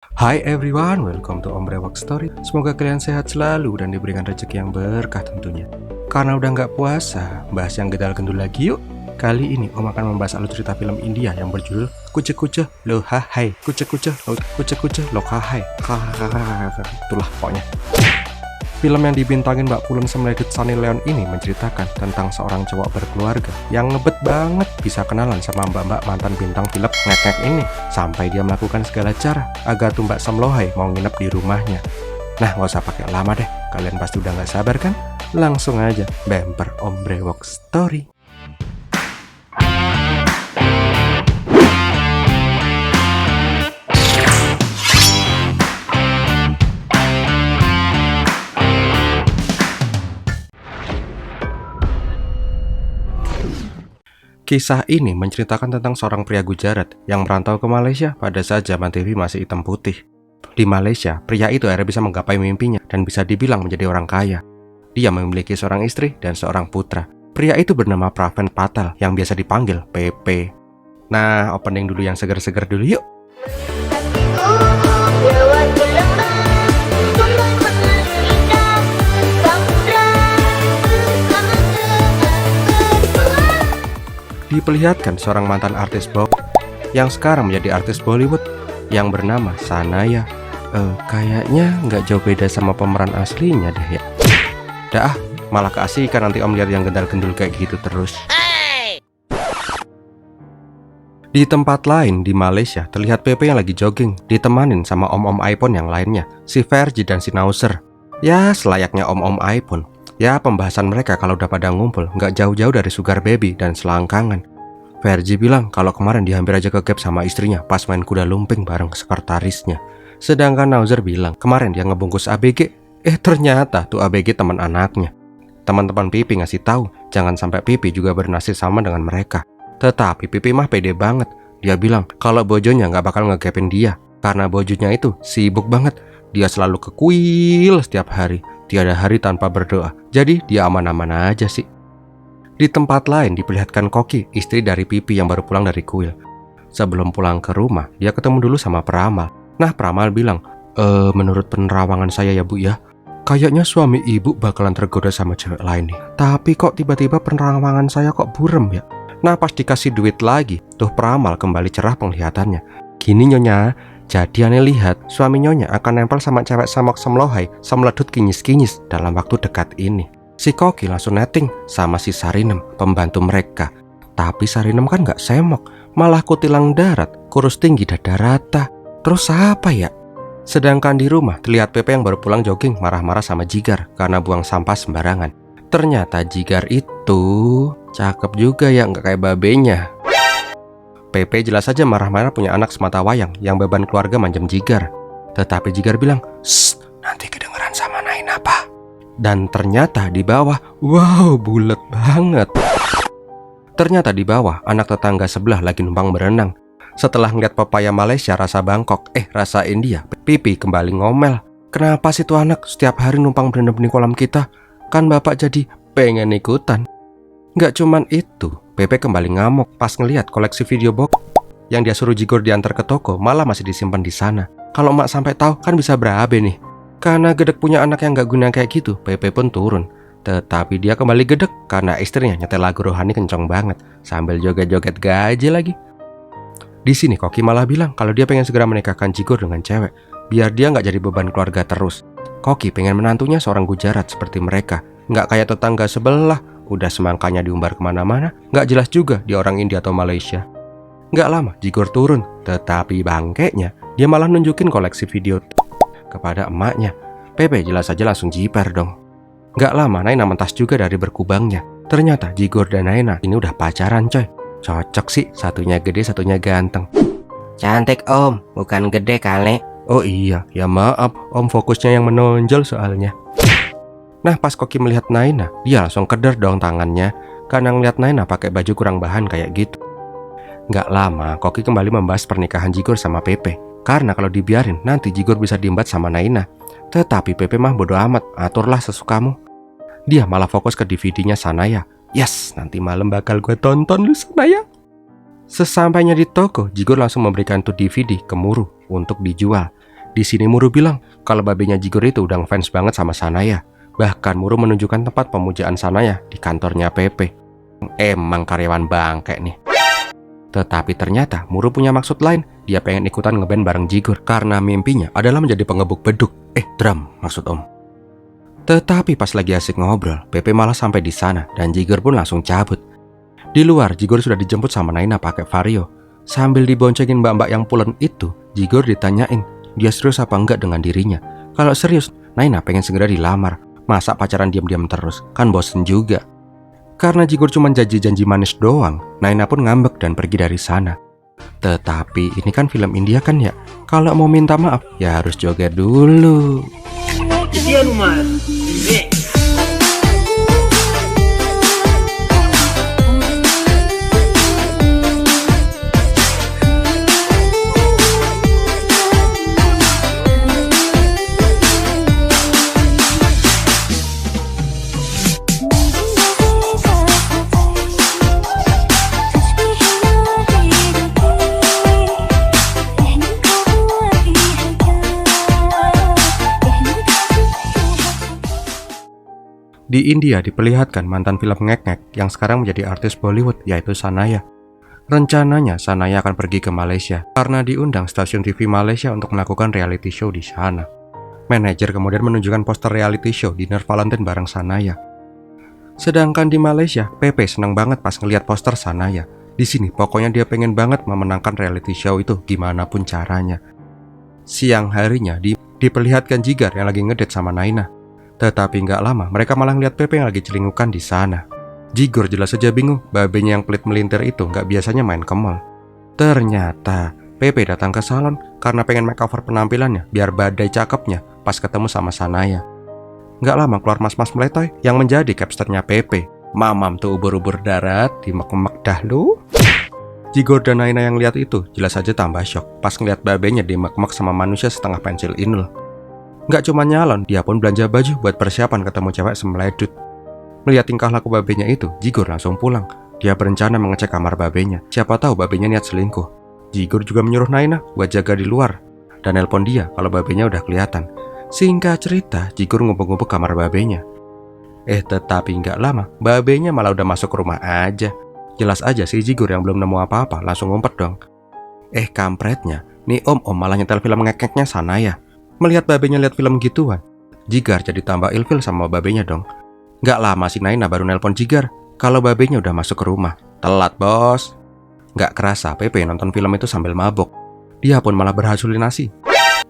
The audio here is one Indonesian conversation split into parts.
Hi everyone, welcome to Ombre Work Story. Semoga kalian sehat selalu dan diberikan rezeki yang berkah tentunya. Karena udah nggak puasa, bahas yang gedal-gendul lagi yuk. Kali ini Om akan membahas alur cerita film India yang berjudul Kuce Kuce Lo Hai. Kuce Kuce Lo Hai. Itulah pokoknya. Film yang dibintangin Mbak Pulen Semledit Sunny Leon ini menceritakan tentang seorang cowok berkeluarga yang ngebet banget bisa kenalan sama mbak-mbak mantan bintang film ngek-ngek ini, sampai dia melakukan segala cara agar tuh Mbak Samlohai mau nginep di rumahnya. Nah, nggak usah pakai lama deh, kalian pasti udah nggak sabar kan? Langsung aja bemper Ombre Work Story. Kisah ini menceritakan tentang seorang pria Gujarat yang merantau ke Malaysia pada saat zaman TV masih hitam putih. Di Malaysia, pria itu akhirnya bisa menggapai mimpinya dan bisa dibilang menjadi orang kaya. Dia memiliki seorang istri dan seorang putra. Pria itu bernama Praven Patel yang biasa dipanggil PP. Nah, opening dulu yang seger-seger dulu yuk. Diperlihatkan seorang mantan artis pop yang sekarang menjadi artis Bollywood yang bernama Sanaya. Kayaknya nggak jauh beda sama pemeran aslinya deh ya. Dah, malah keasikan nanti Om lihat yang gendal-gendul kayak gitu terus. Di tempat lain di Malaysia terlihat Pepe yang lagi jogging ditemanin sama om-om iPhone yang lainnya, si Verji dan si Nauser. Ya, selayaknya om-om iPhone. Ya, pembahasan mereka kalau udah pada ngumpul nggak jauh-jauh dari sugar baby dan selangkangan. Verji bilang kalau kemarin dia hampir aja kegap sama istrinya pas main kuda lumping bareng sekretarisnya. Sedangkan Nauser bilang kemarin dia ngebungkus ABG. Ternyata tuh ABG teman anaknya. Teman-teman Pipi ngasih tahu jangan sampai Pipi juga bernasib sama dengan mereka. Tetapi Pipi mah pede banget. Dia bilang kalau bojonya nggak bakal ngegapin dia karena bojonya itu sibuk banget. Dia selalu ke kuil setiap hari. Tiada hari tanpa berdoa. Jadi dia aman-aman aja sih. Di tempat lain diperlihatkan Koki, istri dari Pipi yang baru pulang dari kuil. Sebelum pulang ke rumah, dia ketemu dulu sama Peramal. Nah, Peramal bilang, menurut penerawangan saya ya Bu ya, kayaknya suami ibu bakalan tergoda sama cewek lain nih. Tapi kok tiba-tiba penerawangan saya kok burem ya? Nah, pas dikasih duit lagi, tuh Peramal kembali cerah penglihatannya. Gini Nyonya, jadi aneh lihat suami Nyonya akan nempel sama cewek Samok Samlohai semeledut kinyis-kinyis dalam waktu dekat ini. Si Koki langsung netting sama si Sarinem, pembantu mereka. Tapi Sarinem kan gak semok, malah kutilang darat, kurus tinggi dada rata. Terus apa ya? Sedangkan di rumah terlihat Pepe yang baru pulang jogging marah-marah sama Jigar karena buang sampah sembarangan. Ternyata Jigar itu cakep juga ya, gak kayak babenya. Pepe jelas saja marah-marah punya anak semata wayang yang beban keluarga manjem Jigar. Tetapi Jigar bilang, "Shh, nanti kedengeran sama Naina apa?" Dan ternyata di bawah, wow, bulet banget. Ternyata di bawah, anak tetangga sebelah lagi numpang berenang. Setelah ngeliat pepaya Malaysia rasa Bangkok, rasa India, Pipi kembali ngomel. Kenapa sih tuh anak setiap hari numpang berendam di kolam kita? Kan bapak jadi pengen ikutan. Nggak cuman itu, Pepe kembali ngamuk pas ngeliat koleksi video box yang dia suruh Jigur diantar ke toko malah masih disimpan di sana. Kalau emak sampai tahu kan bisa berabe nih. Karena gedek punya anak yang gak guna kayak gitu, Pepe pun turun. Tetapi dia kembali gedek karena istrinya nyetel lagu rohani kenceng banget sambil joget-joget gaje lagi. Di sini Koki malah bilang kalau dia pengen segera menikahkan Jigur dengan cewek, biar dia gak jadi beban keluarga terus. Koki pengen menantunya seorang Gujarat seperti mereka, gak kayak tetangga sebelah, udah semangkanya diumbar kemana-mana, gak jelas juga dia orang India atau Malaysia. Gak lama Jigur turun, tetapi bangkeknya dia malah nunjukin koleksi video kepada emaknya. Pepe jelas saja langsung jiper dong. Gak lama Naina mentas juga dari berkubangnya. Ternyata Jigur dan Naina ini udah pacaran coy. Cocok sih, satunya gede satunya ganteng. Cantik om, bukan gede kali. Oh iya, ya maaf om fokusnya yang menonjol soalnya. Nah pas Koki melihat Naina, dia langsung keder dong tangannya karena ngeliat Naina pakai baju kurang bahan kayak gitu. Gak lama Koki kembali membahas pernikahan Jigur sama Pepe. Karena kalau dibiarin nanti Jigur bisa diembat sama Naina. Tetapi Pepe mah bodo amat, aturlah sesukamu. Dia malah fokus ke DVD-nya Sanaya. Yes, nanti malam bakal gue tonton lu Sanaya. Sesampainya di toko, Jigur langsung memberikan tuh DVD ke Muru untuk dijual. Di sini Muru bilang kalau babenya Jigor itu udah ngefans banget sama Sanaya. Bahkan Muru menunjukkan tempat pemujaan Sanaya di kantornya Pepe. Emang karyawan bangke nih. Tetapi ternyata Muru punya maksud lain. Dia pengen ikutan ngeband bareng Jigor karena mimpinya adalah menjadi pengebuk beduk. Drum maksud Om. Tetapi pas lagi asik ngobrol, Pepe malah sampai di sana dan Jigor pun langsung cabut. Di luar, Jigor sudah dijemput sama Naina pakai Vario. Sambil diboncengin mbak-mbak yang pulen itu, Jigor ditanyain dia serius apa enggak dengan dirinya. Kalau serius, Naina pengen segera dilamar. Masa pacaran diam-diam terus, kan bosen juga. Karena Jigor cuma janji-janji manis doang, Naina pun ngambek dan pergi dari sana. Tetapi ini kan film India kan ya, kalau mau minta maaf ya harus joget dulu. Di India diperlihatkan mantan film ngek-ngek yang sekarang menjadi artis Bollywood, yaitu Sanaya. Rencananya Sanaya akan pergi ke Malaysia karena diundang stasiun TV Malaysia untuk melakukan reality show di sana. Manajer kemudian menunjukkan poster reality show Dinner Valentine bareng Sanaya. Sedangkan di Malaysia, Pepe senang banget pas ngeliat poster Sanaya. Di sini pokoknya dia pengen banget memenangkan reality show itu gimana pun caranya. Siang harinya diperlihatkan Jigar yang lagi ngedate sama Naina. Tetapi nggak lama, mereka malah ngeliat Pepe yang lagi celingukan di sana. Jigor jelas saja bingung, babenya yang pelit melintir itu nggak biasanya main ke mall. Ternyata, Pepe datang ke salon karena pengen makeover penampilannya biar badai cakepnya pas ketemu sama Sanaya. Nggak lama keluar mas-mas meletoy yang menjadi capsternya Pepe. Mamam tuh ubur-ubur darat, dimek-mek dah lu. Jigor dan Naina yang lihat itu jelas saja tambah shock pas ngeliat babenya dimek-mek sama manusia setengah pensil inul. Nggak cuma nyalon, dia pun belanja baju buat persiapan ketemu cewek semledut. Melihat tingkah laku babenya itu, Jigor langsung pulang. Dia berencana mengecek kamar babenya. Siapa tahu babenya niat selingkuh. Jigor juga menyuruh Naina buat jaga di luar dan nelpon dia kalau babenya udah kelihatan. Singkat cerita, Jigor ngubek-ngubek kamar babenya. Tetapi nggak lama, babenya malah udah masuk rumah aja. Jelas aja si Jigor yang belum nemu apa-apa langsung ngumpet dong. Kampretnya, nih om malah nyetel film ngekeknya Sanaya. Melihat babenya lihat film gituan, Jigar jadi tambah ilfil sama babenya dong. Gak lama si Naina baru nelpon Jigar kalau babenya udah masuk ke rumah. Telat bos. Gak kerasa Pepe nonton film itu sambil mabok. Dia pun malah berhalusinasi.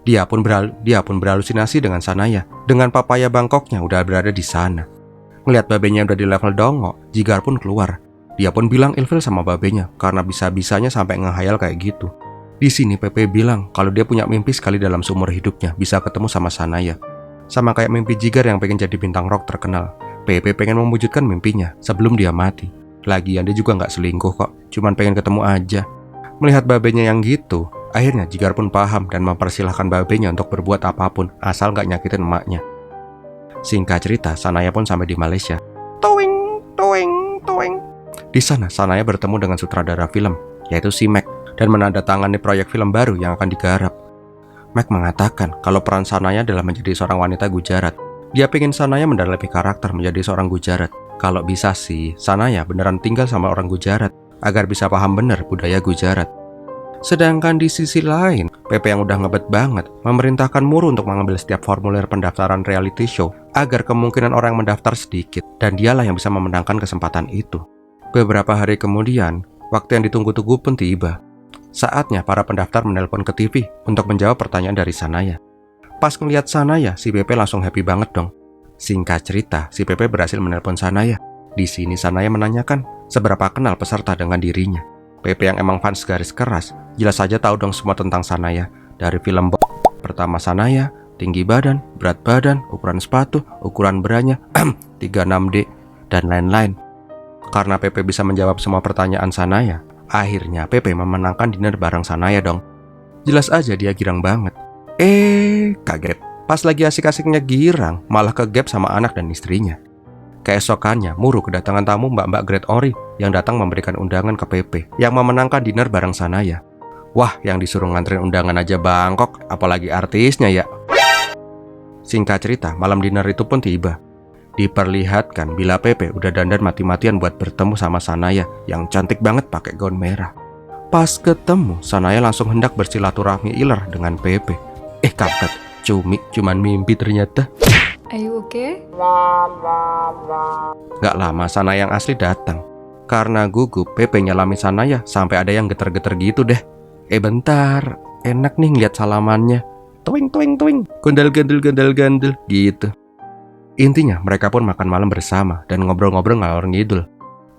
Dia pun berhalusinasi dengan Sanaya. Dengan papaya Bangkoknya udah berada di sana. Ngelihat babenya udah di level dongo, Jigar pun keluar. Dia pun bilang ilfil sama babenya karena bisa-bisanya sampai ngehayal kayak gitu. Di sini Pepe bilang kalau dia punya mimpi sekali dalam seumur hidupnya bisa ketemu sama Sanaya. Sama kayak mimpi Jigar yang pengen jadi bintang rock terkenal. Pepe pengen mewujudkan mimpinya sebelum dia mati. Lagian dia juga nggak selingkuh kok, cuman pengen ketemu aja. Melihat babenya yang gitu, akhirnya Jigar pun paham dan mempersilahkan babenya untuk berbuat apapun asal nggak nyakitin emaknya. Singkat cerita, Sanaya pun sampai di Malaysia. Toing, toing, toing. Di sana Sanaya bertemu dengan sutradara film, yaitu si Mac, dan menandatangani proyek film baru yang akan digarap. Mac mengatakan kalau peran Sanaya adalah menjadi seorang wanita Gujarat. Dia pengen Sanaya mendalami karakter menjadi seorang Gujarat. Kalau bisa sih, Sanaya beneran tinggal sama orang Gujarat agar bisa paham bener budaya Gujarat. Sedangkan di sisi lain, Pepe yang udah ngebet banget memerintahkan Muru untuk mengambil setiap formulir pendaftaran reality show agar kemungkinan orang yang mendaftar sedikit dan dialah yang bisa memenangkan kesempatan itu. Beberapa hari kemudian, waktu yang ditunggu-tunggu pun tiba. Saatnya para pendaftar menelpon ke TV untuk menjawab pertanyaan dari Sanaya. Pas ngeliat Sanaya, si Pepe langsung happy banget dong. Singkat cerita, si Pepe berhasil menelpon Sanaya. Di sini Sanaya menanyakan seberapa kenal peserta dengan dirinya. Pepe yang emang fans garis keras, jelas saja tahu dong semua tentang Sanaya. Dari film pertama Sanaya, tinggi badan, berat badan, ukuran sepatu, ukuran beranya, 36D, dan lain-lain. Karena Pepe bisa menjawab semua pertanyaan Sanaya, akhirnya Pepe memenangkan dinner bareng Sanaya dong. Jelas aja dia girang banget. Kaget. Pas lagi asik-asiknya girang, malah kegap sama anak dan istrinya. Keesokannya, Muru kedatangan tamu Mbak-Mbak Great Ori yang datang memberikan undangan ke Pepe yang memenangkan dinner bareng Sanaya. Wah, yang disuruh nganterin undangan aja bangkok, apalagi artisnya ya. Singkat cerita, malam dinner itu pun tiba. Diperlihatkan bila Pepe udah dandan mati-matian buat bertemu sama Sanaya yang cantik banget pakai gaun merah. Pas ketemu, Sanaya langsung hendak bersilaturahmi iler dengan Pepe. Kampret, cuman mimpi ternyata. Are you okay? Gak lama Sanaya yang asli datang. Karena gugup, Pepe nyalami Sanaya sampai ada yang geter-geter gitu deh. Bentar, enak nih ngeliat salamannya. Twing twing twing, gondal-gandul gitu. Intinya mereka pun makan malam bersama dan ngobrol-ngobrol ngalor ngidul.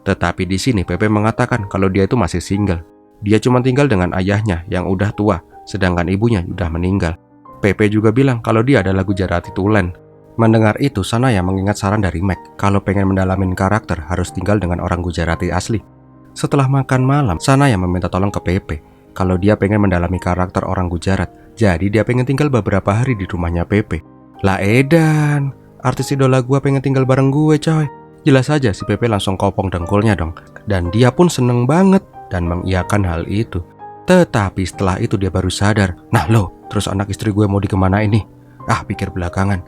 Tetapi di sini Pepe mengatakan kalau dia itu masih single. Dia cuma tinggal dengan ayahnya yang udah tua, sedangkan ibunya udah meninggal. Pepe juga bilang kalau dia adalah Gujarati Tulen. Mendengar itu, Sanaya mengingat saran dari Mac kalau pengen mendalamin karakter harus tinggal dengan orang Gujarati asli. Setelah makan malam, Sanaya meminta tolong ke Pepe kalau dia pengen mendalami karakter orang Gujarat. Jadi dia pengen tinggal beberapa hari di rumahnya Pepe. Lah edan, artis idola gua pengen tinggal bareng gue coy. Jelas aja si Pepe langsung kopong dengkulnya dong. Dan dia pun seneng banget dan mengiyakan hal itu. Tetapi setelah itu dia baru sadar, nah loh, terus anak istri gue mau dikemanain nih? Pikir belakangan.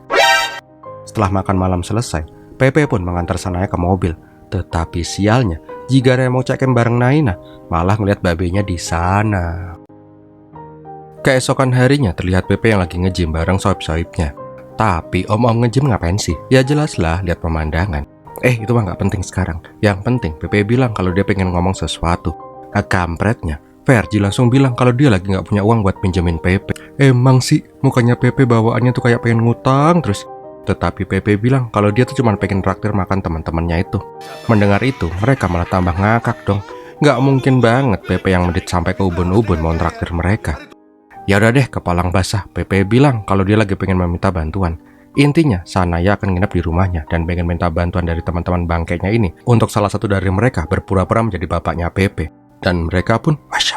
Setelah makan malam selesai, Pepe pun mengantar Sanaya ke mobil. Tetapi sialnya, jika dia mau cekem bareng Naina, malah ngeliat babenya di sana. Keesokan harinya terlihat Pepe yang lagi nge-gym bareng sohib-sohibnya. Tapi om-om nge-gym ngapain sih? Ya jelas lah lihat pemandangan. Itu mah gak penting sekarang. Yang penting Pepe bilang kalau dia pengen ngomong sesuatu. Kampretnya, Fergie langsung bilang kalau dia lagi gak punya uang buat pinjemin Pepe. Emang sih, mukanya Pepe bawaannya tuh kayak pengen ngutang terus. Tetapi Pepe bilang kalau dia tuh cuma pengen traktir makan teman-temannya itu. Mendengar itu, mereka malah tambah ngakak dong. Gak mungkin banget Pepe yang medit sampai ke ubun-ubun mau traktir mereka. Ya udah deh, kepalang basah. Pepe bilang kalau dia lagi pengen meminta bantuan. Intinya, Sanaya akan nginep di rumahnya dan pengen minta bantuan dari teman-teman bangkainya ini untuk salah satu dari mereka berpura-pura menjadi bapaknya Pepe. Dan mereka pun wash.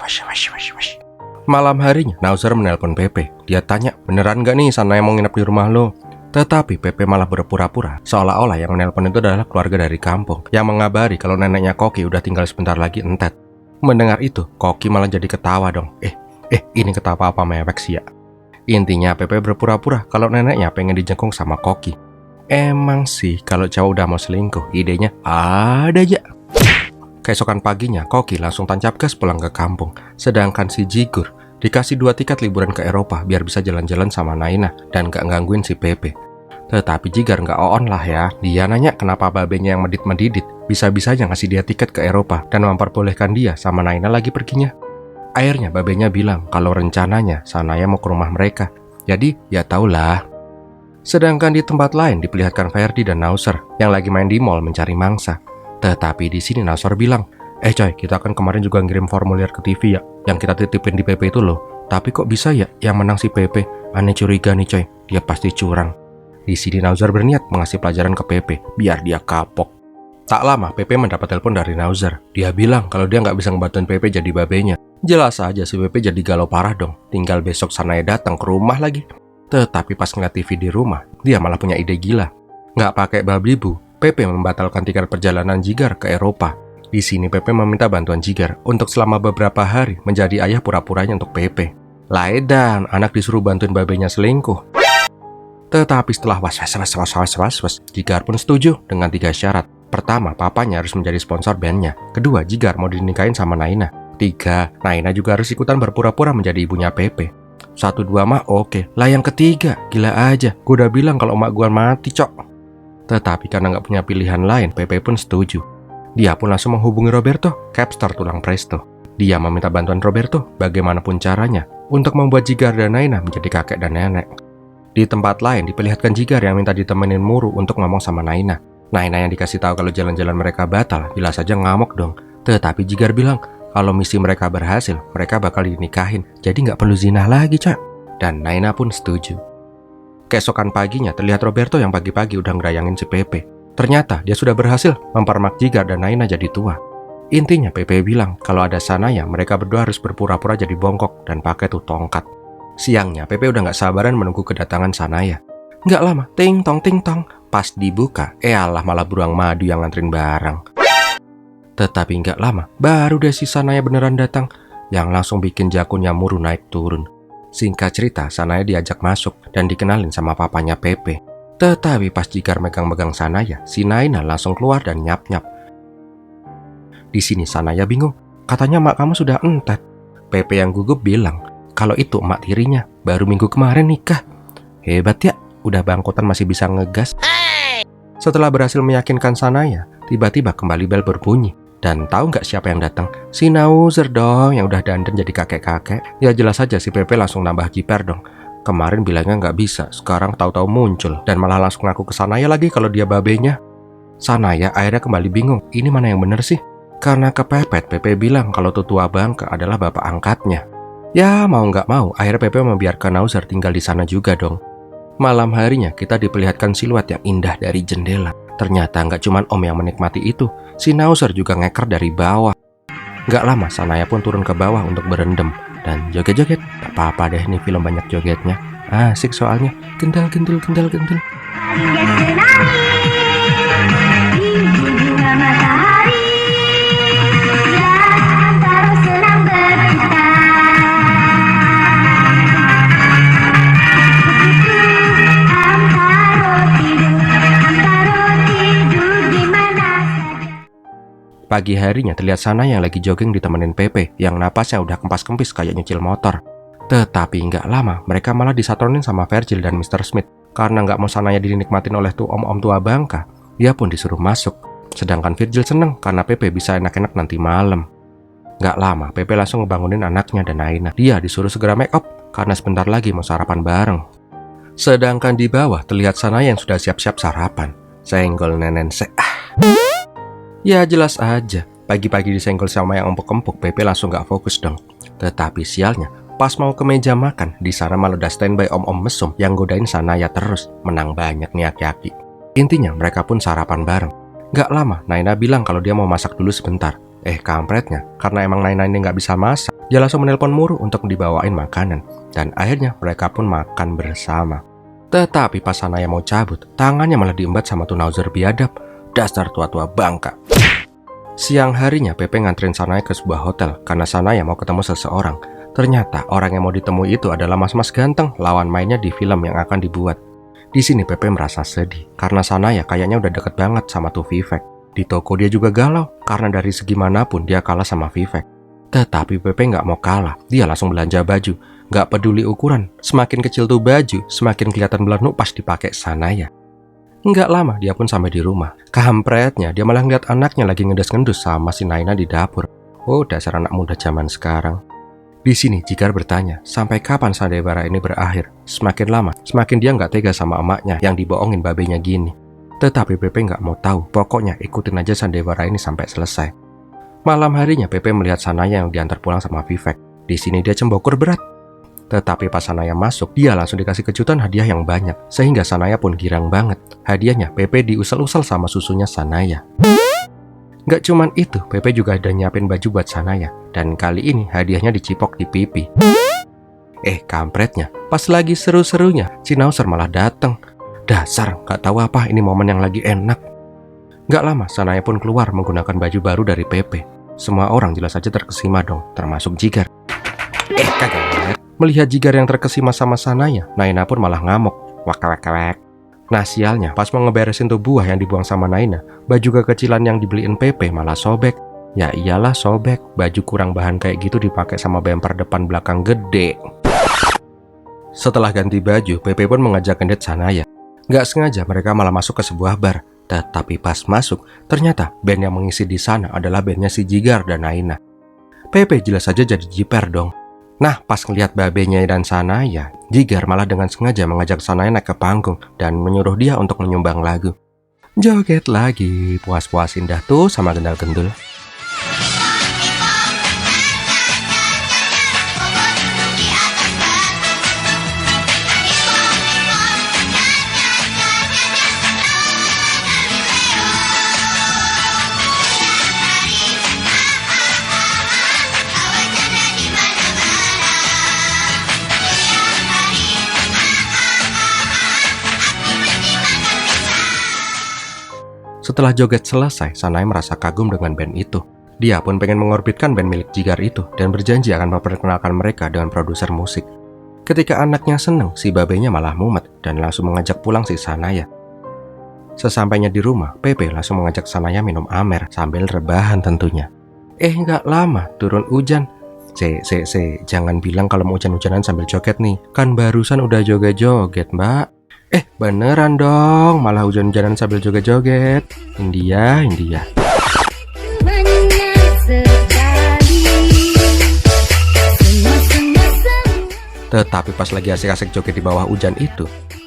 Malam harinya, Nausar menelpon Pepe. Dia tanya, beneran gak nih Sanaya mau nginep di rumah lo? Tetapi Pepe malah berpura-pura seolah-olah yang menelpon itu adalah keluarga dari kampung yang mengabari kalau neneknya Koki udah tinggal sebentar lagi entet. Mendengar itu, Koki malah jadi ketawa dong. Ini ketawa apa mewek sih ya? Intinya Pepe berpura-pura kalau neneknya pengen dijengkung sama Koki. Emang sih kalau cowok udah mau selingkuh, idenya ada aja. Keesokan paginya, Koki langsung tancap gas pulang ke kampung. Sedangkan si Jigur dikasih 2 tiket liburan ke Eropa biar bisa jalan-jalan sama Naina dan gak gangguin si Pepe. Tetapi Jigar gak on lah ya. Dia nanya kenapa babenya yang medit-medidit bisa-bisanya ngasih dia tiket ke Eropa dan memperbolehkan dia sama Naina lagi perginya. Akhirnya babenya bilang kalau rencananya Sanaya mau ke rumah mereka. Jadi ya taulah. Sedangkan di tempat lain diperlihatkan Ferdi dan Nausar yang lagi main di mall mencari mangsa. Tetapi di sini Nausar bilang, coy, kita kan kemarin juga ngirim formulir ke TV ya, yang kita titipin di PP itu loh. Tapi kok bisa ya yang menang si PP? Aneh curiga nih coy, dia pasti curang. Di sini Nausar berniat mengasih pelajaran ke PP biar dia kapok. Tak lama PP mendapat telepon dari Nausar. Dia bilang kalau dia nggak bisa ngebantuin PP jadi babenya. Jelas aja si PP jadi galau parah dong. Tinggal besok Sanaya datang ke rumah lagi. Tetapi pas ngeliat TV di rumah, dia malah punya ide gila. Nggak pakai babi bu, PP membatalkan tiket perjalanan Jigar ke Eropa. Di sini PP meminta bantuan Jigar untuk selama beberapa hari menjadi ayah pura-puranya untuk PP. Laedan, anak disuruh bantuin babenya selingkuh. Tetapi setelah was, Jigar pun setuju dengan 3 syarat. Pertama, papanya harus menjadi sponsor bandnya. Kedua, Jigar mau dinikahin sama Naina. 3, Naina juga harus ikutan berpura-pura menjadi ibunya Pepe. 1, 2 mah oke. Lah yang ketiga, gila aja. Gue udah bilang kalau emak gue mati, cok. Tetapi karena gak punya pilihan lain, Pepe pun setuju. Dia pun langsung menghubungi Roberto, Capstar tulang presto. Dia meminta bantuan Roberto bagaimanapun caranya untuk membuat Jigar dan Naina menjadi kakek dan nenek. Di tempat lain diperlihatkan Jigar yang minta ditemenin Muru untuk ngomong sama Naina. Naina yang dikasih tahu kalau jalan-jalan mereka batal, jelas saja ngamuk dong. Tetapi Jigar bilang kalau misi mereka berhasil, mereka bakal dinikahin. Jadi nggak perlu zina lagi, Cak. Dan Naina pun setuju. Keesokan paginya terlihat Roberto yang pagi-pagi udah ngerayangin si Pepe. Ternyata dia sudah berhasil mempermak Jigar dan Naina jadi tua. Intinya Pepe bilang kalau ada Sanaya, mereka berdua harus berpura-pura jadi bongkok dan pakai tuh tongkat. Siangnya Pepe udah nggak sabaran menunggu kedatangan Sanaya. Nggak lama, ting tong. Pas dibuka, alah malah beruang madu yang nganterin barang. Tetapi nggak lama, baru deh si Sanaya beneran datang. yang langsung bikin jakunnya Muru naik turun. Singkat cerita, Sanaya diajak masuk dan dikenalin sama papanya Pepe. Tetapi pas Jigar megang-megang Sanaya, si Naina langsung keluar dan nyap-nyap. Di sini Sanaya bingung, katanya mak kamu sudah entet. Pepe yang gugup bilang, kalau itu emak tirinya, baru minggu kemarin nikah. Hebat ya, udah bangkotan masih bisa ngegas. Setelah berhasil meyakinkan Sanaya, tiba-tiba kembali bel berbunyi. Dan tahu nggak siapa yang datang? Si Nauser dong, yang udah dandan jadi kakek-kakek. Ya jelas saja si Pepe langsung nambah jiper dong. Kemarin bilangnya nggak bisa, sekarang tahu-tahu muncul. Dan malah langsung ngaku ke Sanaya lagi kalau dia babenya. Sanaya akhirnya kembali bingung, ini mana yang bener sih? Karena kepepet, Pepe bilang kalau Tutua Bangka adalah bapak angkatnya. Ya mau nggak mau, akhirnya Pepe membiarkan Nauser tinggal di sana juga dong. Malam harinya kita diperlihatkan siluet yang indah dari jendela. Ternyata nggak cuma Om yang menikmati itu, si Nauser juga ngeker dari bawah. Nggak lama Sanaya pun turun ke bawah untuk berendam dan joget-joget. Gak apa-apa deh, ini film banyak jogetnya. Asik soalnya, gendal-gendul, gendal-gendul. Pagi harinya terlihat Sanaya yang lagi jogging ditemenin Pepe yang napasnya udah kempas-kempis kayak nyucil motor. Tetapi nggak lama mereka malah disatronin sama Virgil dan Mr. Smith. Karena nggak mau Sanaya dinikmatin oleh tuh om-om tua Bangka, dia pun disuruh masuk. Sedangkan Virgil seneng karena Pepe bisa enak-enak nanti malam. Nggak lama Pepe langsung ngebangunin anaknya dan Naina. Dia disuruh segera make up karena sebentar lagi mau sarapan bareng. Sedangkan di bawah terlihat Sanaya yang sudah siap-siap sarapan. Senggol nenen Ya jelas aja, pagi-pagi disenggol sama yang empuk-empuk, Pepe langsung gak fokus dong. Tetapi sialnya, pas mau ke meja makan, di sana malah udah standby om-om mesum yang godain Sanaya terus. Menang banyak nih aki-aki. Intinya mereka pun sarapan bareng. Gak lama, Naina bilang kalau dia mau masak dulu sebentar. Kampretnya, karena emang Naina ini gak bisa masak, dia langsung menelpon Muru untuk dibawain makanan. Dan akhirnya mereka pun makan bersama. Tetapi pas Sanaya mau cabut, tangannya malah diembat sama Tunauzer biadab. Dasar tua-tua Bangka. Siang harinya Pepe nganterin Sanaya ke sebuah hotel karena Sanaya mau ketemu seseorang. Ternyata orang yang mau ditemui itu adalah mas-mas ganteng lawan mainnya di film yang akan dibuat. Di sini Pepe merasa sedih karena Sanaya kayaknya udah deket banget sama tuh Vivek. Di toko dia juga galau karena dari segi manapun dia kalah sama Vivek. Tetapi Pepe nggak mau kalah, dia langsung belanja baju. Nggak peduli ukuran, semakin kecil tuh baju, semakin kelihatan belenuk pas dipakai Sanaya. Nggak lama dia pun sampai di rumah. Kampretnya dia malah ngeliat anaknya lagi ngedes-ngendus sama si Naina di dapur. Oh dasar anak muda zaman sekarang. Di sini Jigar bertanya, sampai kapan sandiwara ini berakhir? Semakin lama, semakin dia nggak tega sama emaknya yang dibohongin babenya gini. Tetapi Pepe nggak mau tahu, pokoknya ikutin aja sandiwara ini sampai selesai. Malam harinya Pepe melihat Sanaya yang diantar pulang sama Vivek. Di sini dia cembokur berat. Tetapi pas Sanaya masuk, dia langsung dikasih kejutan hadiah yang banyak. Sehingga Sanaya pun girang banget. Hadiahnya, Pepe diusel-usel sama susunya Sanaya. Gak cuman itu, Pepe juga ada nyiapin baju buat Sanaya. Dan kali ini hadiahnya dicipok di pipi. Kampretnya, pas lagi seru-serunya, si Nauser malah dateng. Dasar, gak tahu apa ini momen yang lagi enak. Gak lama, Sanaya pun keluar menggunakan baju baru dari Pepe. Semua orang jelas saja terkesima dong, termasuk Jigar. Kagak. Melihat Jigar yang terkesima sama Sanaya, Naina pun malah ngamuk. Wak. Nah sialnya, pas mau ngeberesin tuh buah yang dibuang sama Naina, baju kekecilan yang dibeliin Pepe malah sobek. Ya iyalah sobek, baju kurang bahan kayak gitu dipakai sama bemper depan belakang gede. Setelah ganti baju, Pepe pun mengajak ngedet Sanaya. Gak sengaja mereka malah masuk ke sebuah bar. Tetapi pas masuk, ternyata band yang mengisi di sana adalah bandnya si Jigar dan Naina. Pepe jelas saja jadi jiper dong. Nah, pas ngeliat babenya dan Sanaya, Jigar malah dengan sengaja mengajak Sanaya naik ke panggung dan menyuruh dia untuk menyumbang lagu. Joget lagi, puas-puasin dah tuh sama gendal-gendul. Setelah joget selesai, Sanaya merasa kagum dengan band itu. Dia pun pengen mengorbitkan band milik Jigar itu dan berjanji akan memperkenalkan mereka dengan produser musik. Ketika anaknya seneng, si babenya malah mumet dan langsung mengajak pulang si Sanaya. Sesampainya di rumah, Pepe langsung mengajak Sanaya minum amer sambil rebahan tentunya. Nggak lama turun hujan. Jangan bilang kalau mau hujan-hujanan sambil joget nih. Kan barusan udah joget-joget, Mbak. Beneran dong, malah hujan-hujanan sambil joget-joget. India. Tetapi pas lagi asik-asik joget di bawah hujan itu,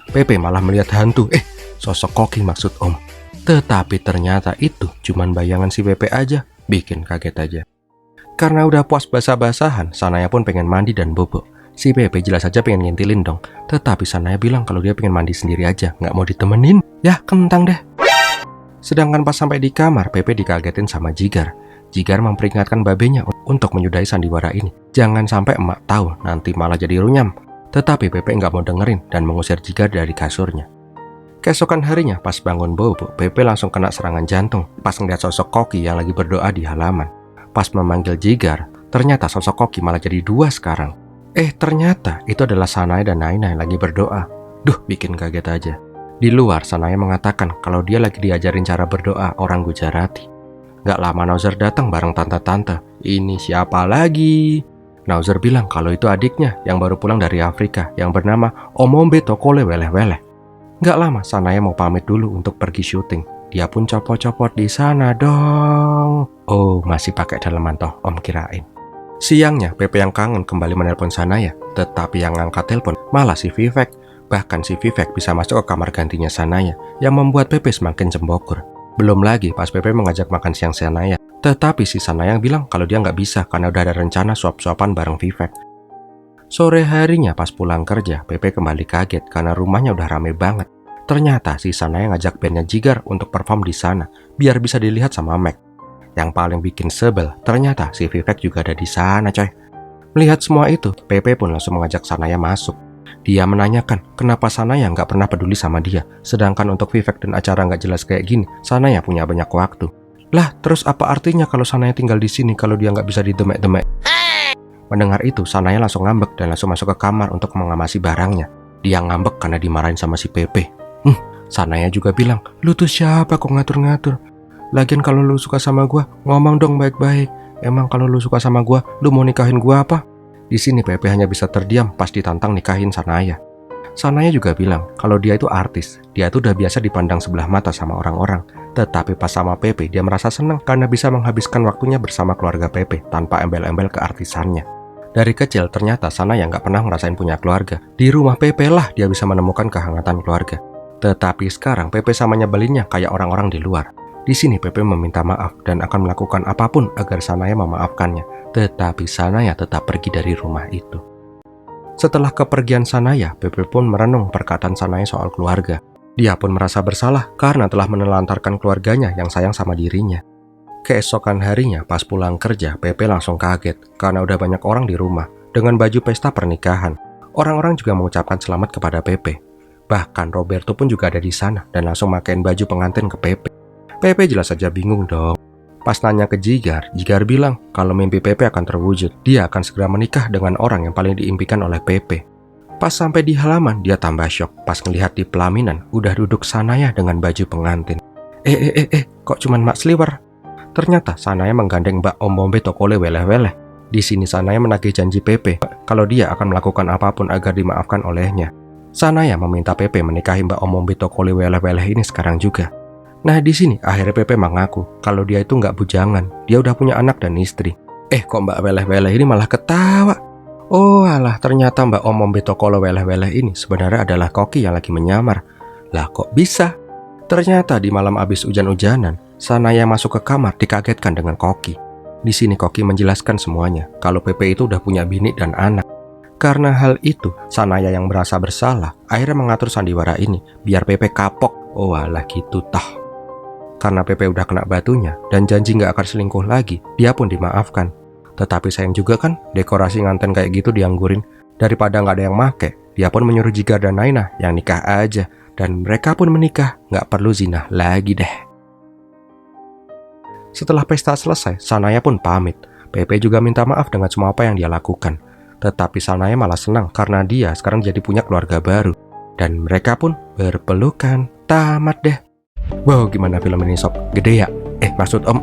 Pepe malah melihat hantu. Sosok Koki maksud Om. Tetapi ternyata itu cuman bayangan si Pepe aja, bikin kaget aja. Karena udah puas basah-basahan, Sanaya pun pengen mandi dan bobo. Si Pepe jelas aja pengen ngintilin dong. Tetapi Sanaya bilang kalau dia pengen mandi sendiri aja, nggak mau ditemenin. Yah, kentang deh. Sedangkan pas sampai di kamar, Pepe dikagetin sama Jigar. Jigar memperingatkan babenya untuk menyudahi sandiwara ini. Jangan sampai emak tahu, nanti malah jadi runyam. Tetapi Pepe nggak mau dengerin dan mengusir Jigar dari kasurnya. Keesokan harinya, pas bangun bobo, Pepe langsung kena serangan jantung pas ngeliat sosok Koki yang lagi berdoa di halaman. Pas memanggil Jigar, ternyata sosok Koki malah jadi dua sekarang. Ternyata itu adalah Sanaya dan Naina yang lagi berdoa. Duh, bikin kaget aja. Di luar, Sanaya mengatakan kalau dia lagi diajarin cara berdoa orang Gujarati. Gak lama Nauzer datang bareng tante-tante. Ini siapa lagi? Nauzer bilang kalau itu adiknya yang baru pulang dari Afrika yang bernama Omombe Tokole Weleh-Weleh. Gak lama Sanaya mau pamit dulu untuk pergi syuting. Dia pun copot-copot di sana dong. Oh, masih pakai daleman toh, Om kirain. Siangnya, Pepe yang kangen kembali menelpon Sanaya. Tetapi yang ngangkat telepon malah si Vivek. Bahkan si Vivek bisa masuk ke kamar gantinya Sanaya, yang membuat Pepe semakin cembokur. Belum lagi pas Pepe mengajak makan siang Sanaya. Tetapi si Sanaya bilang kalau dia nggak bisa karena udah ada rencana suap-suapan bareng Vivek. Sore harinya pas pulang kerja, Pepe kembali kaget karena rumahnya udah rame banget. Ternyata si Sanaya ngajak bandnya Jigar untuk perform di sana, biar bisa dilihat sama Mac. Yang paling bikin sebel, ternyata si Vivek juga ada di sana, coy. Melihat semua itu, Pepe pun langsung mengajak Sanaya masuk. Dia menanyakan kenapa Sanaya nggak pernah peduli sama dia, sedangkan untuk Vivek dan acara nggak jelas kayak gini, Sanaya punya banyak waktu. Lah, terus apa artinya kalau Sanaya tinggal di sini kalau dia nggak bisa didemek-demek? Mendengar itu, Sanaya langsung ngambek dan langsung masuk ke kamar untuk mengamasi barangnya. Dia ngambek karena dimarahin sama si Pepe. Sanaya juga bilang, lu tuh siapa kok ngatur-ngatur? Lagian kalau lu suka sama gua, ngomong dong baik-baik. Emang kalau lu suka sama gua, lu mau nikahin gua apa? Di sini Pepe hanya bisa terdiam pas ditantang nikahin Sanaya. Sanaya juga bilang kalau dia itu artis. Dia itu udah biasa dipandang sebelah mata sama orang-orang. Tetapi pas sama Pepe, dia merasa senang karena bisa menghabiskan waktunya bersama keluarga Pepe tanpa embel-embel keartisannya. Dari kecil ternyata Sanaya nggak pernah ngerasain punya keluarga. Di rumah Pepe lah dia bisa menemukan kehangatan keluarga. Tetapi sekarang Pepe sama nyebelinnya kayak orang-orang di luar. Di sini Pepe meminta maaf dan akan melakukan apapun agar Sanaya memaafkannya. Tetapi Sanaya tetap pergi dari rumah itu. Setelah kepergian Sanaya, Pepe pun merenung perkataan Sanaya soal keluarga. Dia pun merasa bersalah karena telah menelantarkan keluarganya yang sayang sama dirinya. Keesokan harinya pas pulang kerja, Pepe langsung kaget karena udah banyak orang di rumah dengan baju pesta pernikahan. Orang-orang juga mengucapkan selamat kepada Pepe. Bahkan Roberto pun juga ada di sana dan langsung makain baju pengantin ke Pepe. Pepe jelas saja bingung dong. Pas nanya ke Jigar, Jigar bilang kalau mimpi Pepe akan terwujud. Dia akan segera menikah dengan orang yang paling diimpikan oleh Pepe. Pas sampai di halaman, dia tambah syok pas ngelihat di pelaminan udah duduk Sanaya dengan baju pengantin. Kok cuman Mak Sliwer? Ternyata Sanaya menggandeng Mbak Omombe Tokole Weleh-Weleh. Di sini Sanaya menagih janji Pepe kalau dia akan melakukan apapun agar dimaafkan olehnya. Sanaya meminta Pepe menikahi Mbak Omombe Tokole Weleh-Weleh ini sekarang juga. Nah di sini akhirnya Pepe mengaku kalau dia itu nggak bujangan, dia udah punya anak dan istri. Kok Mbak Weleh-Weleh ini malah ketawa? Oh alah, ternyata Mbak Omombe Tokole Weleh-Weleh ini sebenarnya adalah Koki yang lagi menyamar. Lah kok bisa? Ternyata di malam abis hujan-hujanan, Sanaya masuk ke kamar dikagetkan dengan Koki. Di sini Koki menjelaskan semuanya kalau Pepe itu udah punya bini dan anak. Karena hal itu, Sanaya yang merasa bersalah akhirnya mengatur sandiwara ini biar Pepe kapok. Oh alah gitu toh. Karena Pepe udah kena batunya dan janji nggak akan selingkuh lagi, dia pun dimaafkan. Tetapi sayang juga kan, dekorasi nganten kayak gitu dianggurin. Daripada nggak ada yang make, dia pun menyuruh Jigar dan Naina yang nikah aja. Dan mereka pun menikah, nggak perlu zina lagi deh. Setelah pesta selesai, Sanaya pun pamit. Pepe juga minta maaf dengan semua apa yang dia lakukan. Tetapi Sanaya malah senang karena dia sekarang jadi punya keluarga baru. Dan mereka pun berpelukan. Tamat deh. Wow, gimana film ini sob? Gede ya? Maksud om,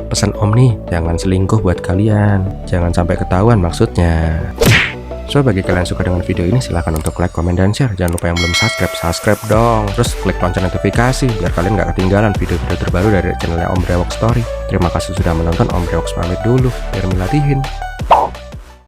pesan om nih, jangan selingkuh buat kalian. Jangan sampai ketahuan maksudnya. So, bagi kalian yang suka dengan video ini, silahkan untuk like, comment, dan share. Jangan lupa yang belum subscribe dong. Terus klik lonceng notifikasi, biar kalian gak ketinggalan video-video terbaru dari channelnya Om Brewok Story. Terima kasih sudah menonton. Om Brewok pamit dulu, biar melatihin.